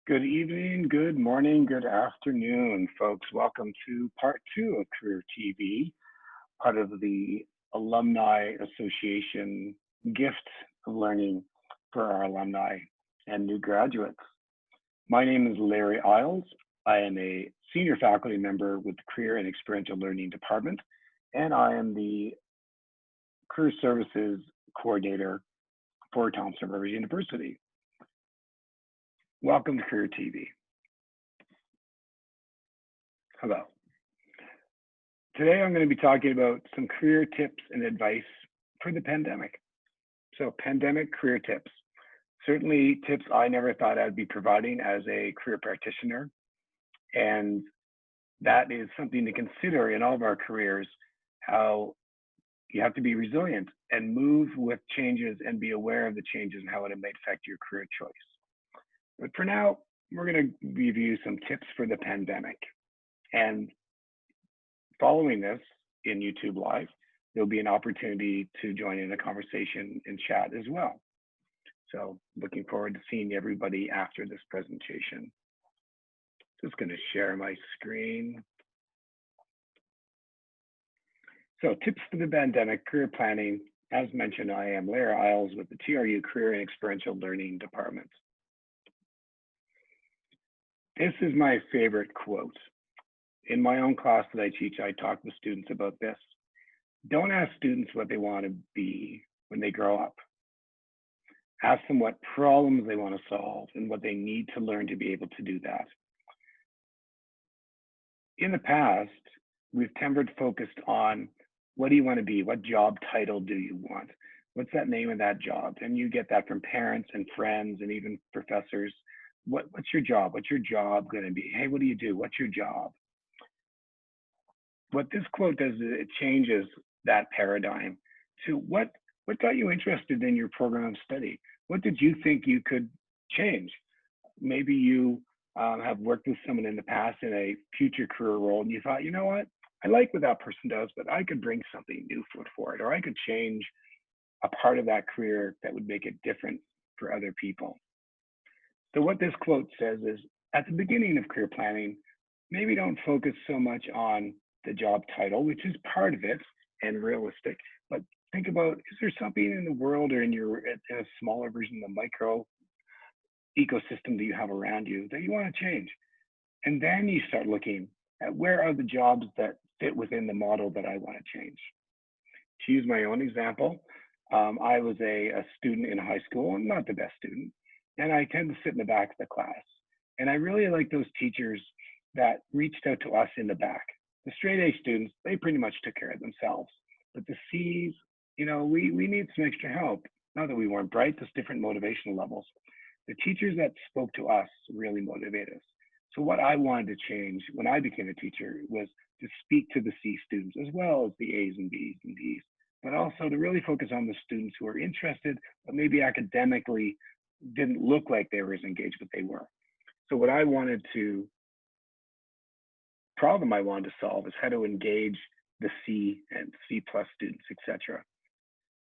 Good evening, good morning, good afternoon, folks. Welcome to part two of Career TV, part of the Alumni Association gift of learning for our alumni and new graduates. My name is Larry Isles. I am a senior faculty member with the Career and Experiential Learning Department, and I am the Career Services Coordinator for Thompson Rivers University. Welcome to Career TV. Hello. Today I'm going to be talking about some career tips and advice for the pandemic. So pandemic career tips. Certainly tips I never thought I'd be providing as a career practitioner. And that is something to consider in all of our careers, how you have to be resilient and move with changes and be aware of the changes and how it may affect your career choice. But for now, we're going to review some tips for the pandemic. And following this in YouTube Live, there'll be an opportunity to join in a conversation and chat as well. So looking forward to seeing everybody after this presentation. Just going to share my screen. So tips for the pandemic, career planning. As mentioned, I am Larry Isles with the TRU Career and Experiential Learning Department. This is my favorite quote. In my own class that I teach, I talk with students about this. Don't ask students what they want to be when they grow up. Ask them what problems they want to solve and what they need to learn to be able to do that. In the past, we've tempered focused on what do you want to be? What job title do you want? What's that name of that job? And you get that from parents and friends and even professors. What's your job? What's your job going to be? Hey, what do you do? What's your job? What this quote does is it changes that paradigm to what got you interested in your program of study? What did you think you could change? Maybe you have worked with someone in the past in a future career role and you thought, you know what? I like what that person does, but I could bring something new for it, or I could change a part of that career that would make it different for other people. So what this quote says is, at the beginning of career planning, maybe don't focus so much on the job title, which is part of it and realistic, but think about, is there something in the world or in a smaller version of the micro ecosystem that you have around you that you want to change? And then you start looking at where are the jobs that fit within the model that I want to change. To use my own example, I was a student in high school, and not the best student, and I tend to sit in the back of the class. And I really like those teachers that reached out to us in the back. The straight A students, they pretty much took care of themselves. But the C's, you know, we need some extra help. Not that we weren't bright, just different motivational levels. The teachers that spoke to us really motivated us. So what I wanted to change when I became a teacher was to speak to the C students as well as the A's and B's and D's, but also to really focus on the students who are interested, but maybe academically didn't look like they were as engaged, but they were. So what I wanted to, problem I wanted to solve is how to engage the C and C plus students, etc.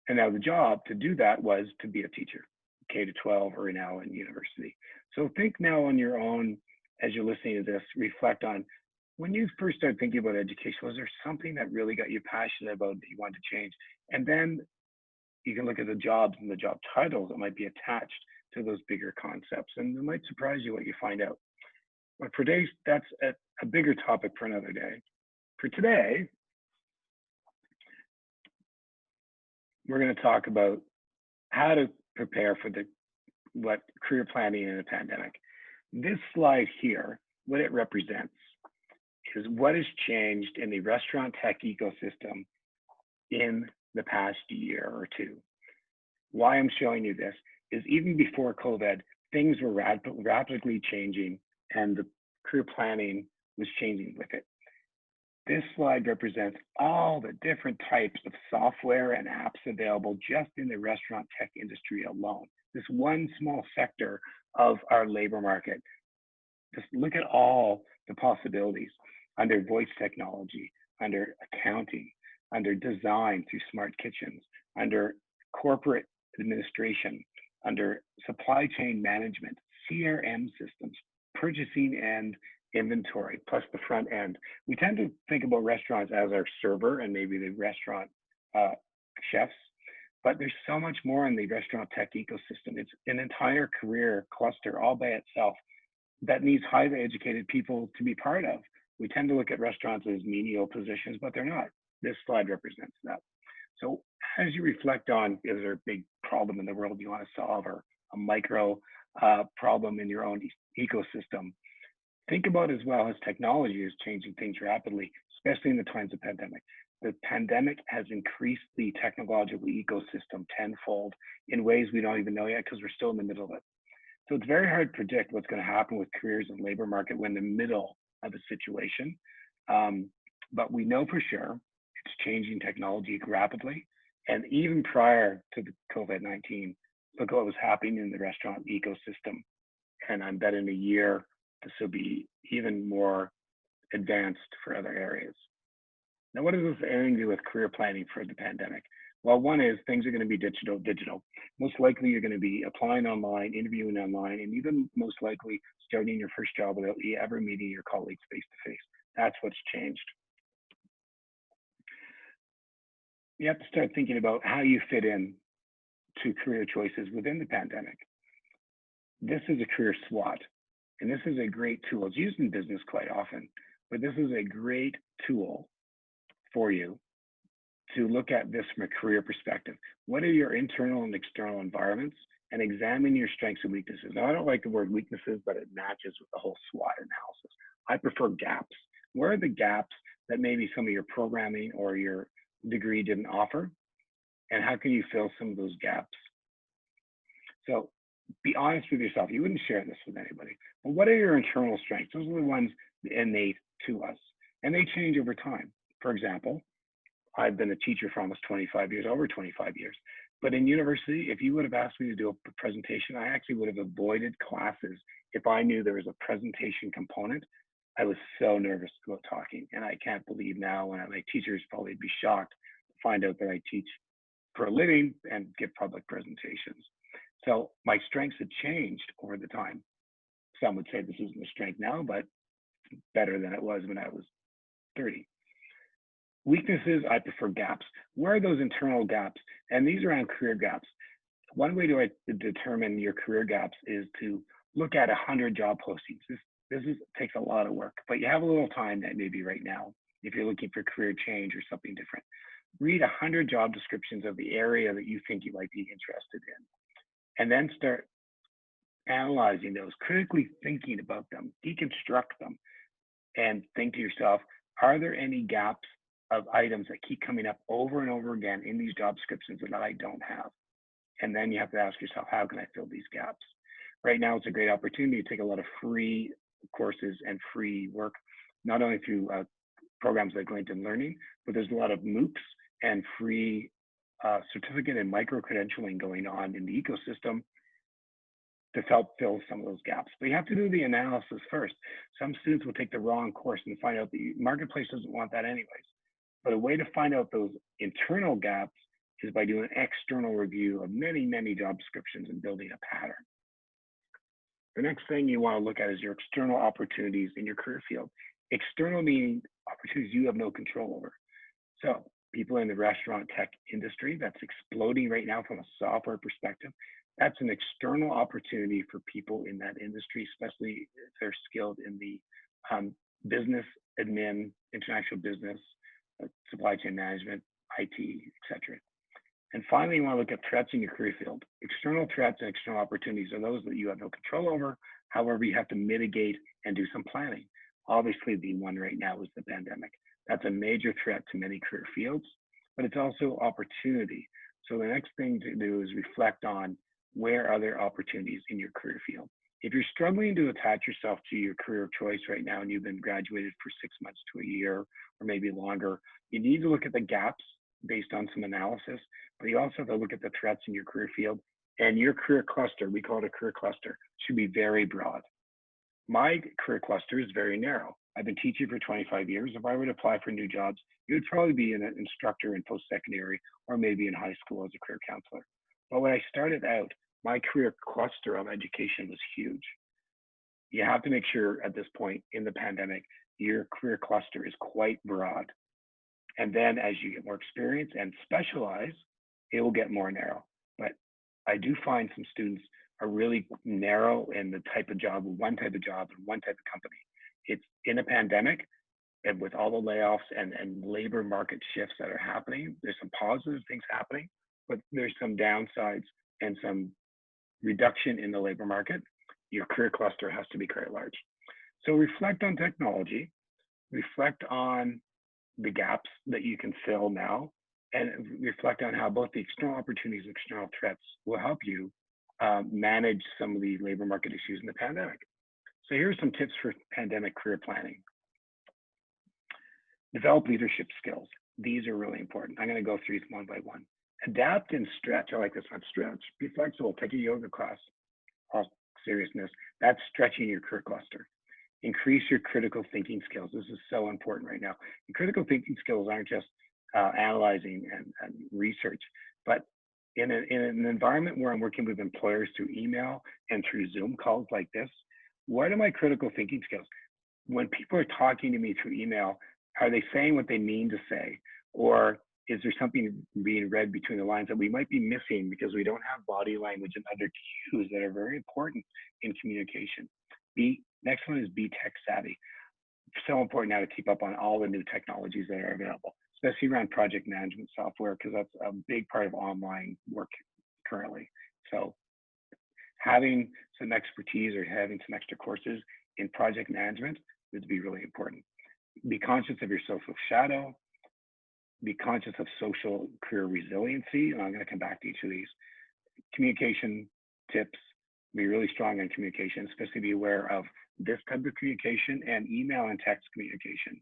And now the job to do that was to be a teacher, K to 12 or now in university. So think now on your own, as you're listening to this, reflect on when you first started thinking about education, was there something that really got you passionate about that you wanted to change? And then you can look at the jobs and the job titles that might be attached to those bigger concepts, and it might surprise you what you find out. But for today, that's a bigger topic for another day. For today, we're going to talk about how to prepare for what career planning in a pandemic. This slide here, what it represents is what has changed in the restaurant tech ecosystem in the past year or two. Why I'm showing you this is even before COVID, things were rapidly changing and the career planning was changing with it. This slide represents all the different types of software and apps available just in the restaurant tech industry alone. This one small sector of our labor market. Just look at all the possibilities under voice technology, under accounting, under design through smart kitchens, under corporate administration, under supply chain management, CRM systems, purchasing and inventory, plus the front end. We tend to think about restaurants as our server and maybe the restaurant uh, chefs, but there's so much more in the restaurant tech ecosystem. It's an entire career cluster all by itself that needs highly educated people to be part of. We tend to look at restaurants as menial positions, but they're not. This slide represents that. So as you reflect on, is there a big problem in the world you want to solve, or a micro problem in your own ecosystem? Think about as well as technology is changing things rapidly, especially in the times of pandemic. The pandemic has increased the technological ecosystem tenfold in ways we don't even know yet because we're still in the middle of it. So it's very hard to predict what's going to happen with careers and labor market when in the middle of a situation. Um, but we know for sure it's changing technology rapidly. And even prior to the COVID-19, look what was happening in the restaurant ecosystem. And I bet in a year, this will be even more advanced for other areas. Now, what does this anything to do with career planning for the pandemic? Well, one is things are going to be digital. Most likely you're going to be applying online, interviewing online, and even most likely starting your first job without you ever meeting your colleagues face to face. That's what's changed. You have to start thinking about how you fit in to career choices within the pandemic. This is a career SWOT, and this is a great tool. It's used in business quite often, but this is a great tool for you to look at this from a career perspective. What are your internal and external environments, and examine your strengths and weaknesses. Now, I don't like the word weaknesses, but it matches with the whole SWOT analysis. I prefer gaps. Where are the gaps that maybe some of your programming or your degree didn't offer? And how can you fill some of those gaps? So be honest with yourself. You wouldn't share this with anybody. But what are your internal strengths? Those are the ones innate to us, and they change over time. For example, I've been a teacher for almost 25 years, over 25 years. But in university, if you would have asked me to do a presentation, I actually would have avoided classes if I knew there was a presentation component. I was so nervous about talking. And I can't believe now, when my teachers probably be shocked to find out that I teach for a living and give public presentations. So my strengths had changed over the time. Some would say this isn't a strength now, but better than it was when I was 30. Weaknesses, I prefer gaps. Where are those internal gaps? And these are around career gaps. One way to determine your career gaps is to look at 100 job postings. This takes a lot of work, but you have a little time that maybe right now, if you're looking for career change or something different. Read 100 job descriptions of the area that you think you might be interested in, and then start analyzing those, critically thinking about them, deconstruct them, and think to yourself, are there any gaps of items that keep coming up over and over again in these job descriptions that I don't have? And then you have to ask yourself, how can I fill these gaps? Right now, it's a great opportunity to take a lot of free courses and free work, not only through programs like LinkedIn Learning, but there's a lot of MOOCs and free certificate and micro-credentialing going on in the ecosystem to help fill some of those gaps. But you have to do the analysis first. Some students will take the wrong course and find out the marketplace doesn't want that anyways. But a way to find out those internal gaps is by doing an external review of many, many job descriptions and building a pattern. The next thing you want to look at is your external opportunities in your career field. External meaning opportunities you have no control over. So people in the restaurant tech industry, that's exploding right now from a software perspective. That's an external opportunity for people in that industry, especially if they're skilled in the business admin, international business, supply chain management, IT, etc. And finally, you want to look at threats in your career field. External threats and external opportunities are those that you have no control over. However, you have to mitigate and do some planning. Obviously, the one right now is the pandemic. That's a major threat to many career fields, but it's also opportunity. So the next thing to do is reflect on where are there opportunities in your career field. If you're struggling to attach yourself to your career of choice right now and you've been graduated for 6 months to a year or maybe longer, you need to look at the gaps based on some analysis, but you also have to look at the threats in your career field, and your career cluster, we call it a career cluster, should be very broad. My career cluster is very narrow. I've been teaching for 25 years. If I were to apply for new jobs, it would probably be an instructor in post-secondary or maybe in high school as a career counselor. But when I started out, my career cluster of education was huge. You have to make sure at this point in the pandemic, your career cluster is quite broad. And then as you get more experience and specialize, it will get more narrow. But I do find some students are really narrow in the type of job, one type of job, and one type of company. It's in a pandemic, and with all the layoffs and labor market shifts that are happening, there's some positive things happening, but there's some downsides and some reduction in the labor market. Your career cluster has to be quite large. So reflect on technology, reflect on the gaps that you can fill now, and reflect on how both the external opportunities and external threats will help you manage some of the labor market issues in the pandemic. So here's some tips for pandemic career planning. Develop leadership skills. These are really important. I'm going to go through these one by one. Adapt and stretch. I like this one. Stretch. Be flexible. Take a yoga class. All seriousness. That's stretching your career cluster. Increase your critical thinking skills. This is so important right now. And critical thinking skills aren't just analyzing and research, but in an environment where I'm working with employers through email and through Zoom calls like this, what are my critical thinking skills? When people are talking to me through email, are they saying what they mean to say? Or is there something being read between the lines that we might be missing because we don't have body language and other cues that are very important in communication? Next one is be tech savvy. So important now to keep up on all the new technologies that are available, especially around project management software, because that's a big part of online work currently. So having some expertise or having some extra courses in project management would be really important. Be conscious of your social shadow. Be conscious of social career resiliency. And I'm going to come back to each of these. Communication tips. Be really strong on communication, especially be aware of this type of communication and email and text communication.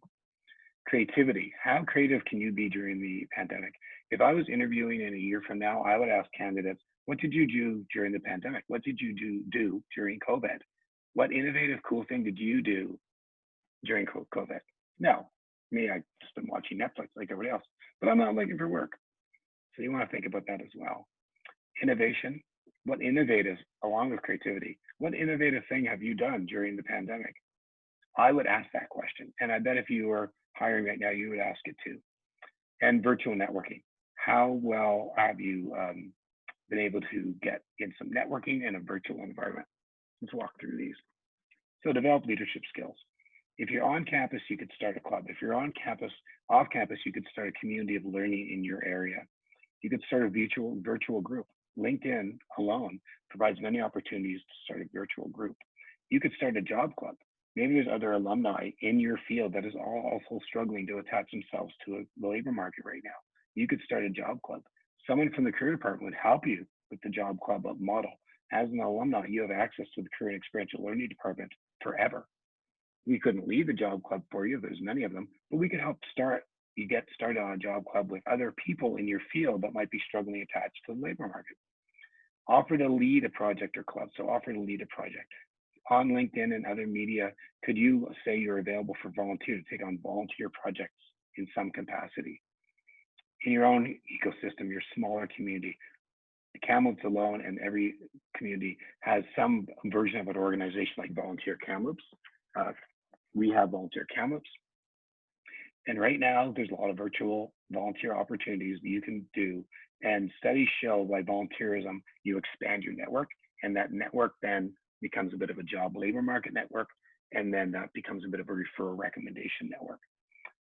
Creativity. How creative can you be during the pandemic? If I was interviewing in a year from now, I would ask candidates, what did you do during the pandemic? What did you do during COVID? What innovative, cool thing did you do during COVID? No, me, I just been watching Netflix like everybody else, but I'm not looking for work. So you want to think about that as well. Innovation. What innovative, along with creativity, what innovative thing have you done during the pandemic? I would ask that question. And I bet if you were hiring right now, you would ask it too. And virtual networking. How well have you been able to get in some networking in a virtual environment? Let's walk through these. So develop leadership skills. If you're on campus, you could start a club. If you're on campus, off campus, you could start a community of learning in your area. You could start a virtual group. LinkedIn alone provides many opportunities to start a virtual group. You could start a job club. Maybe there's other alumni in your field that is also struggling to attach themselves to the labor market right now. You could start a job club. Someone from the career department would help you with the job club model. As an alumni, you have access to the career and experiential learning department forever. We couldn't lead the job club for you, there's many of them, but we could help you get started on a job club with other people in your field that might be struggling attached to the labor market. Offer to lead a project or club. So offer to lead a project. On LinkedIn and other media, could you say you're available for volunteer to take on volunteer projects in some capacity? In your own ecosystem, your smaller community, Kamloops alone and every community has some version of an organization like Volunteer Kamloops. We have Volunteer Kamloops. And right now, there's a lot of virtual volunteer opportunities that you can do. And studies show by volunteerism, you expand your network, and that network then becomes a bit of a job labor market network, and then that becomes a bit of a referral recommendation network.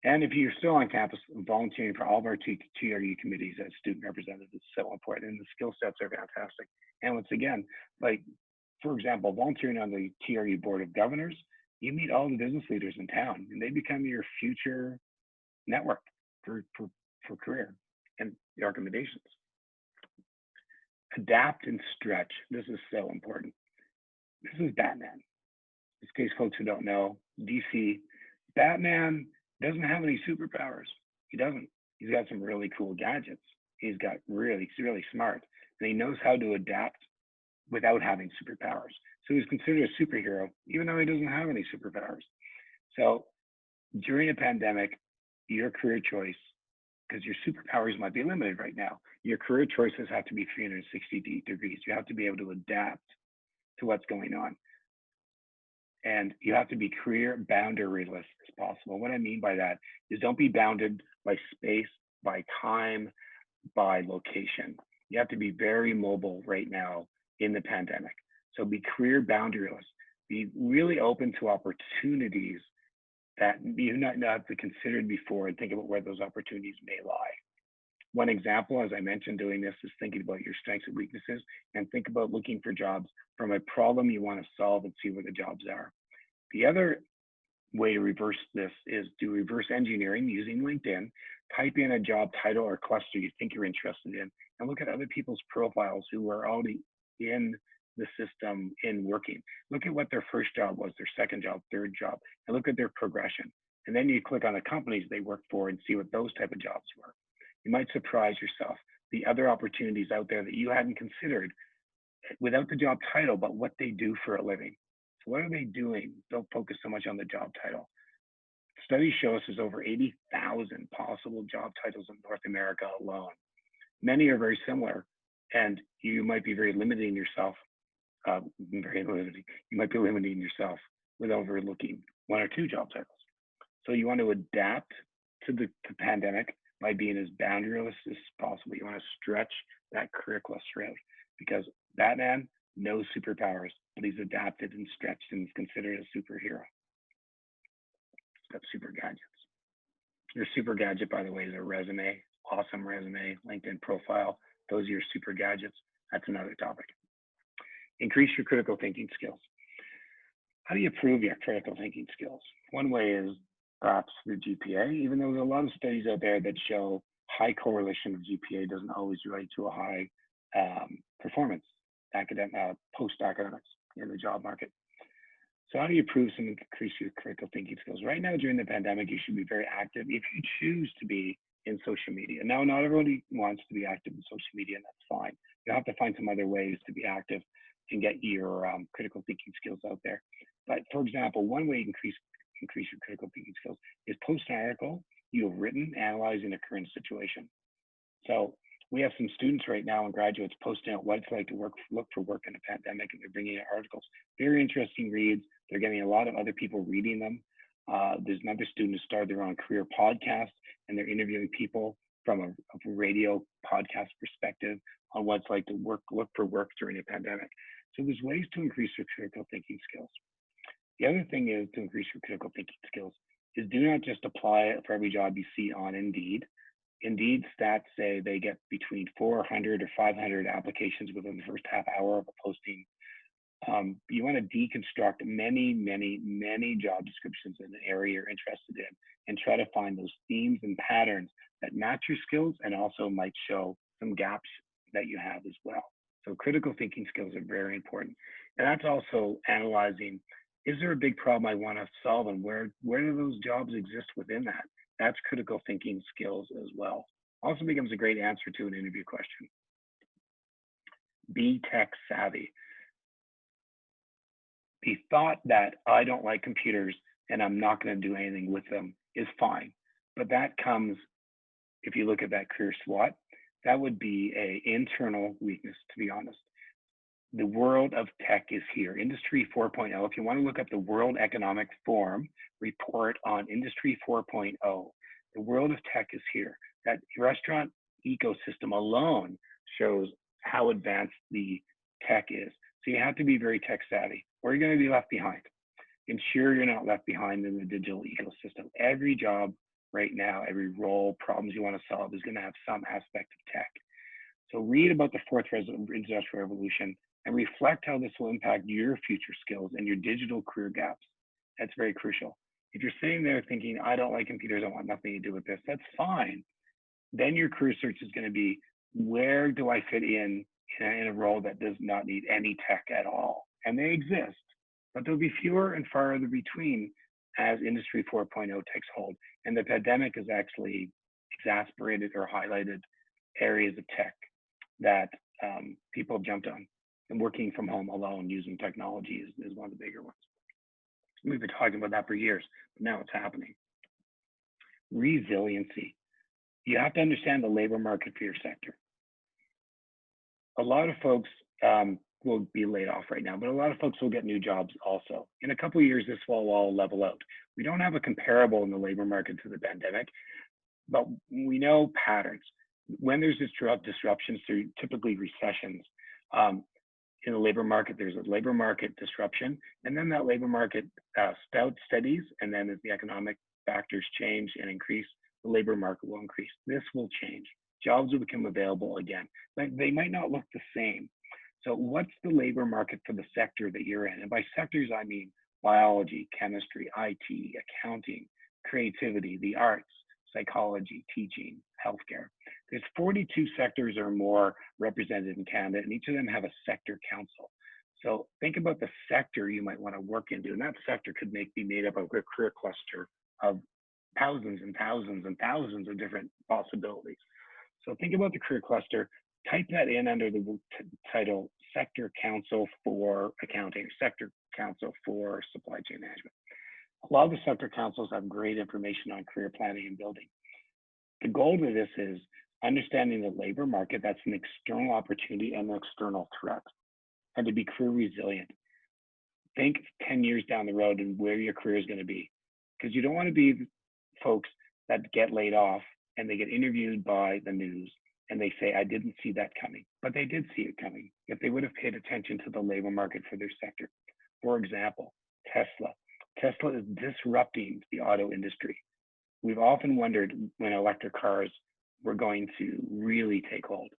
And if you're still on campus, volunteering for all of our TRU committees as student representatives is so important, and the skill sets are fantastic. And once again, like, for example, volunteering on the TRU Board of Governors, you meet all the business leaders in town, and they become your future network for career and the recommendations. Adapt and stretch. This is so important. This is Batman. In case folks who don't know, DC, Batman doesn't have any superpowers. He doesn't. He's got some really cool gadgets. He's really smart, and he knows how to adapt without having superpowers. So he's considered a superhero, even though he doesn't have any superpowers. So during a pandemic, your career choice because your superpowers might be limited right now. Your career choices have to be 360 degrees. You have to be able to adapt to what's going on. And you have to be career boundaryless as possible. What I mean by that is don't be bounded by space, by time, by location. You have to be very mobile right now in the pandemic. So be career boundaryless. Be really open to opportunities that you not have considered before, and think about where those opportunities may lie. One example, as I mentioned, doing this is thinking about your strengths and weaknesses, and think about looking for jobs from a problem you want to solve and see where the jobs are. The other way to reverse this is do reverse engineering using LinkedIn. Type in a job title or cluster you think you're interested in, and look at other people's profiles who are already in the system in working. Look at what their first job was, their second job, third job, and look at their progression. And then you click on the companies they work for and see what those type of jobs were. You might surprise yourself, the other opportunities out there that you hadn't considered without the job title, but what they do for a living. So what are they doing? Don't focus so much on the job title. Studies show us there's over 80,000 possible job titles in North America alone. Many are very similar, and you might be very limiting yourself. Very limiting. You might be limiting yourself with overlooking one or two job titles. So you want to adapt to the pandemic by being as boundaryless as possible. You want to stretch that career cluster out, because Batman, no superpowers, but he's adapted and stretched and is considered a superhero. He's got super gadgets. Your super gadget, by the way, is a resume, awesome resume, LinkedIn profile. Those are your super gadgets. That's another topic. Increase your critical thinking skills. How do you improve your critical thinking skills? One way is perhaps through GPA, even though there's a lot of studies out there that show high correlation of GPA doesn't always relate to a high performance, post-academics in the job market. So how do you improve some increase your critical thinking skills? Right now, during the pandemic, you should be very active if you choose to be in social media. Now, not everybody wants to be active in social media, and that's fine. You have to find some other ways to be active and get your critical thinking skills out there. But for example, one way to increase your critical thinking skills is post an article you have written analyzing a current situation. So we have some students right now and graduates posting out what it's like to look for work in a pandemic, and they're bringing out articles. Very interesting reads. They're getting a lot of other people reading them. There's another student who started their own career podcast, and they're interviewing people from a radio podcast perspective on what it's like to look for work during a pandemic. So there's ways to increase your critical thinking skills. The other thing is to increase your critical thinking skills is do not just apply it for every job you see on Indeed. Indeed stats say they get between 400 or 500 applications within the first half hour of a posting. You want to deconstruct many job descriptions in an area you're interested in, and try to find those themes and patterns that match your skills and also might show some gaps that you have as well. So critical thinking skills are very important. And that's also analyzing, is there a big problem I want to solve, and where do those jobs exist within that? That's critical thinking skills as well. Also becomes a great answer to an interview question. Be tech savvy. The thought that I don't like computers and I'm not going to do anything with them is fine. But that comes, if you look at that career SWOT, that would be an internal weakness, to be honest. The world of tech is here. Industry 4.0, if you want to look up the World Economic Forum report on Industry 4.0, the world of tech is here. That restaurant ecosystem alone shows how advanced the tech is. So you have to be very tech savvy, or you're going to be left behind. Ensure you're not left behind in the digital ecosystem. Every job right now, every role, problems you want to solve is going to have some aspect of tech. So read about the fourth industrial revolution and reflect how this will impact your future skills and your digital career gaps. That's very crucial. If you're sitting there thinking, I don't like computers, I want nothing to do with this, that's fine. Then your career search is going to be, where do I fit in a role that does not need any tech at all? And they exist, but there'll be fewer and farther between as Industry 4.0 takes hold. And the pandemic has actually exacerbated or highlighted areas of tech that people have jumped on. And working from home alone using technology is one of the bigger ones. We've been talking about that for years, but now it's happening. Resiliency. You have to understand the labor market for your sector. A lot of folks will be laid off right now, but a lot of folks will get new jobs also. In a couple of years, this will all level out. We don't have a comparable in the labor market to the pandemic, but we know patterns. When there's disruptions through typically recessions, in the labor market, there's a labor market disruption, and then that labor market steadies, and then as the economic factors change and increase, the labor market will increase. This will change. Jobs will become available again. They might not look the same. So what's the labor market for the sector that you're in? And by sectors, I mean biology, chemistry, IT, accounting, creativity, the arts, psychology, teaching, healthcare. There's 42 sectors or more represented in Canada, and each of them have a sector council. So think about the sector you might want to work into, and that sector could be made up of a career cluster of thousands and thousands and thousands of different possibilities. So think about the career cluster, type that in under the title Sector Council for Accounting, Sector Council for Supply Chain Management. A lot of the sector councils have great information on career planning and building. The goal of this is understanding the labor market, that's an external opportunity and an external threat, and to be career resilient. Think 10 years down the road and where your career is going to be, because you don't want to be folks that get laid off and they get interviewed by the news and they say, I didn't see that coming, but they did see it coming if they would have paid attention to the labor market for their sector. For example, Tesla. Tesla is disrupting the auto industry. We've often wondered when electric cars were going to really take hold.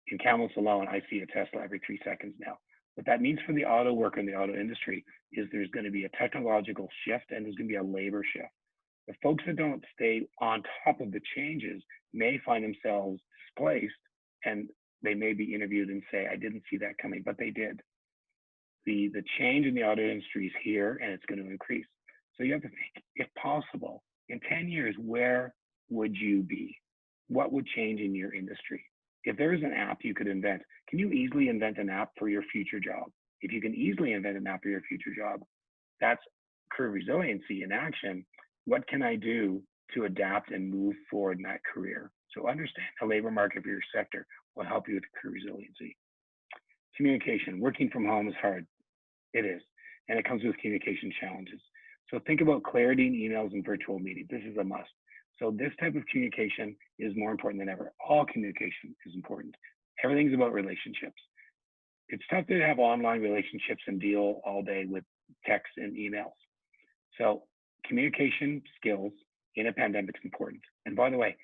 In Kamloops alone, I see a Tesla every 3 seconds now. What that means for the auto worker and the auto industry is there's going to be a technological shift and there's going to be a labor shift. The folks that don't stay on top of the changes may find themselves displaced, and they may be interviewed and say, I didn't see that coming, but they did. The change in the auto industry is here and it's going to increase. So you have to think, if possible, in 10 years, where would you be? What would change in your industry? If there is an app you could invent, can you easily invent an app for your future job? If you can easily invent an app for your future job, that's career resiliency in action. What can I do to adapt and move forward in that career? So understand the labor market for your sector will help you with career resiliency. Communication, working from home is hard. It is, and it comes with communication challenges. So think about clarity in emails and virtual meetings. This is a must. So this type of communication is more important than ever. All communication is important. Everything's about relationships. It's tough to have online relationships and deal all day with texts and emails. So communication skills in a pandemic is important. And by the way,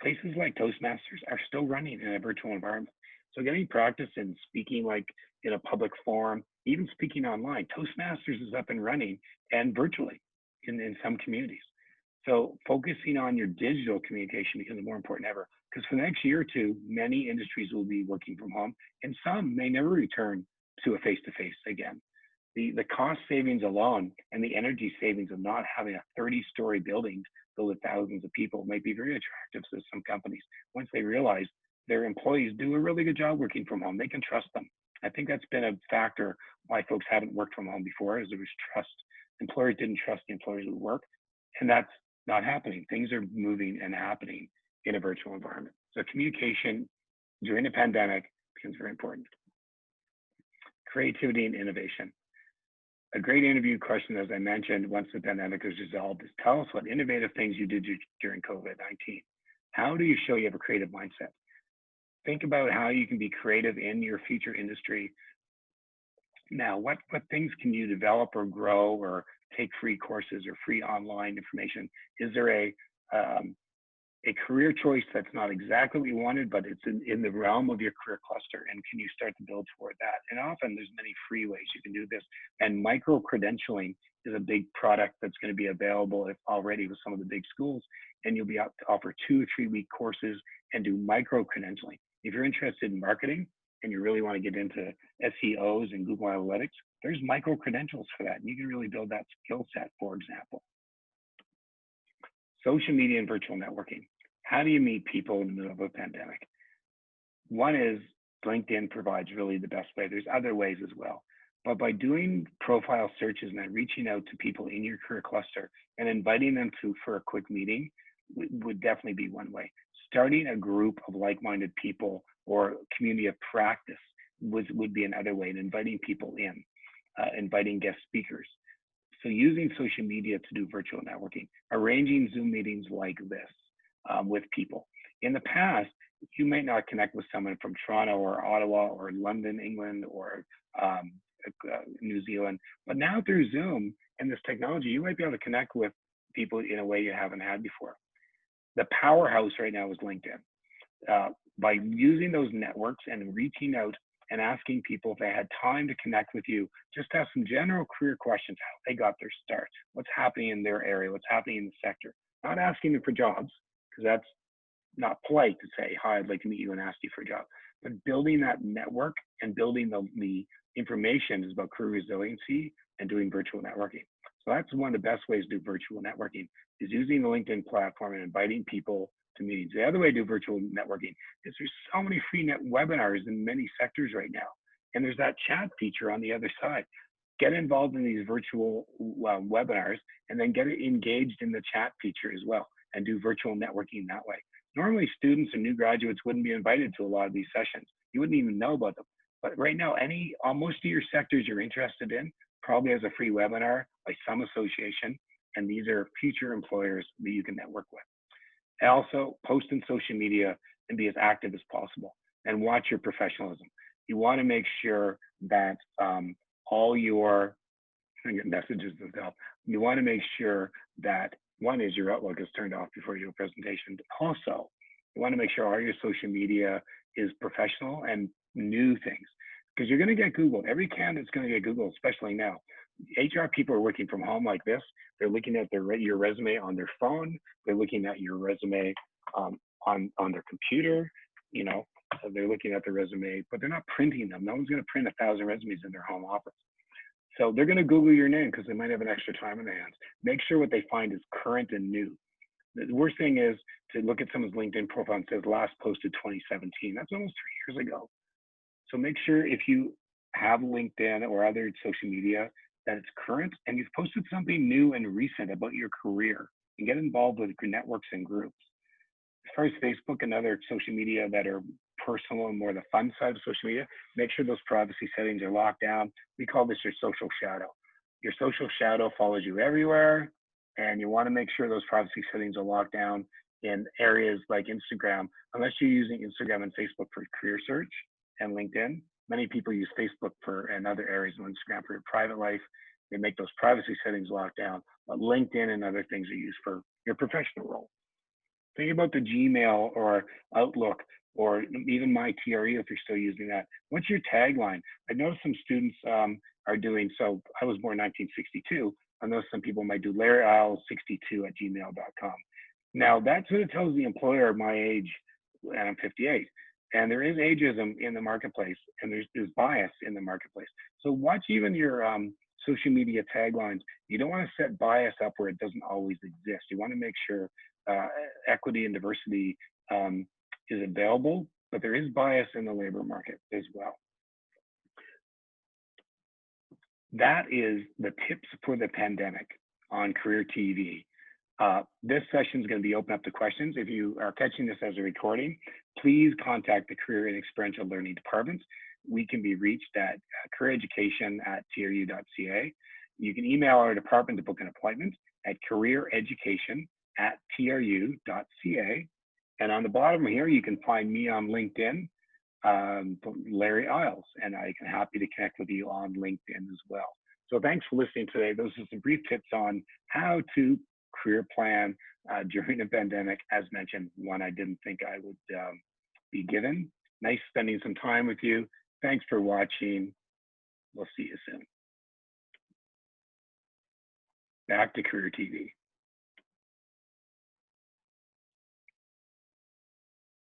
places like Toastmasters are still running in a virtual environment. So getting practice in speaking like in a public forum, even speaking online, Toastmasters is up and running and virtually in some communities. So focusing on your digital communication becomes more important than ever, because for the next year or two, many industries will be working from home and some may never return to a face-to-face again. The cost savings alone and the energy savings of not having a 30-story building filled with thousands of people might be very attractive to some companies once they realize their employees do a really good job working from home. They can trust them. I think that's been a factor why folks haven't worked from home before, is there was trust. Employers didn't trust the employees who work, and that's not happening. Things are moving and happening in a virtual environment. So communication during the pandemic becomes very important. Creativity and innovation. A great interview question, as I mentioned, once the pandemic is resolved, is tell us what innovative things you did during COVID-19. How do you show you have a creative mindset? Think about how you can be creative in your future industry. Now, what things can you develop or grow or take free courses or free online information? Is there a career choice that's not exactly what you wanted, but it's in the realm of your career cluster, and can you start to build toward that? And often there's many free ways you can do this, and micro-credentialing is a big product that's going to be available already with some of the big schools, and you'll be able to offer 2 or 3 week courses and do micro-credentialing. If you're interested in marketing and you really want to get into SEOs and Google Analytics, there's micro-credentials for that, and you can really build that skill set, for example. Social media and virtual networking. How do you meet people in the middle of a pandemic? One is LinkedIn provides really the best way. There's other ways as well. But by doing profile searches and then reaching out to people in your career cluster and inviting them for a quick meeting, would definitely be one way. Starting a group of like-minded people or community of practice would be another way, and inviting people in, inviting guest speakers. So using social media to do virtual networking, arranging Zoom meetings like this with people. In the past, you might not connect with someone from Toronto or Ottawa or London, England, or um, New Zealand, but now through Zoom and this technology, you might be able to connect with people in a way you haven't had before. The powerhouse right now is LinkedIn. By using those networks and reaching out and asking people if they had time to connect with you, just ask some general career questions, how they got their start, what's happening in their area, what's happening in the sector. Not asking them for jobs, because that's not polite to say, hi, I'd like to meet you and ask you for a job. But building that network and building the information is about career resiliency and doing virtual networking. So that's one of the best ways to do virtual networking, is using the LinkedIn platform and inviting people to meetings. The other way to do virtual networking is there's so many free webinars in many sectors right now. And there's that chat feature on the other side. Get involved in these virtual webinars and then get engaged in the chat feature as well and do virtual networking that way. Normally students and new graduates wouldn't be invited to a lot of these sessions. You wouldn't even know about them. But right now, most of your sectors you're interested in probably has a free webinar by some association, and these are future employers that you can network with. And also post in social media and be as active as possible, and watch your professionalism. You want to make sure that all your messages themselves, you want to make sure that one is your Outlook is turned off before you do a presentation. But also, you want to make sure all your social media is professional and new things, because you're going to get Googled. Every candidate's going to get Googled, especially now. HR people are working from home like this. They're looking at your resume on their phone. They're looking at your resume on their computer. You know, so they're looking at the resume, but they're not printing them. No one's going to print 1,000 resumes in their home office. So they're going to Google your name because they might have an extra time in their hands. Make sure what they find is current and new. The worst thing is to look at someone's LinkedIn profile and says last posted 2017. That's almost 3 years ago. So make sure if you have LinkedIn or other social media that it's current and you've posted something new and recent about your career, and get involved with networks and groups. As far as Facebook and other social media that are personal and more the fun side of social media, make sure those privacy settings are locked down. We call this your social shadow. Your social shadow follows you everywhere, and you want to make sure those privacy settings are locked down in areas like Instagram, unless you're using Instagram and Facebook for career search and LinkedIn. Many people use Facebook and other areas of Instagram for your private life. They make those privacy settings locked down, but LinkedIn and other things are used for your professional role. Think about the Gmail or Outlook or even my TRU if you're still using that. What's your tagline? I know some students are doing, so I was born in 1962. I know some people might do LarryIsle62@gmail.com. Now that's what it tells the employer my age, and I'm 58. And there is ageism in the marketplace, and there's bias in the marketplace. So watch even your social media taglines. You don't want to set bias up where it doesn't always exist. You want to make sure equity and diversity is available, but there is bias in the labor market as well. That is the tips for the pandemic on Career TV. This session is going to be open up to questions. If you are catching this as a recording, please contact the Career and Experiential Learning Department. We can be reached at careereducation@tru.ca. You can email our department to book an appointment at careereducation@tru.ca. And on the bottom here, you can find me on LinkedIn, Larry Isles, and I can happy to connect with you on LinkedIn as well. So thanks for listening today. Those are some brief tips on how to career plan during the pandemic. As mentioned, one I didn't think I would be given. Nice spending some time with you. Thanks for watching. We'll see you soon. Back to Career TV.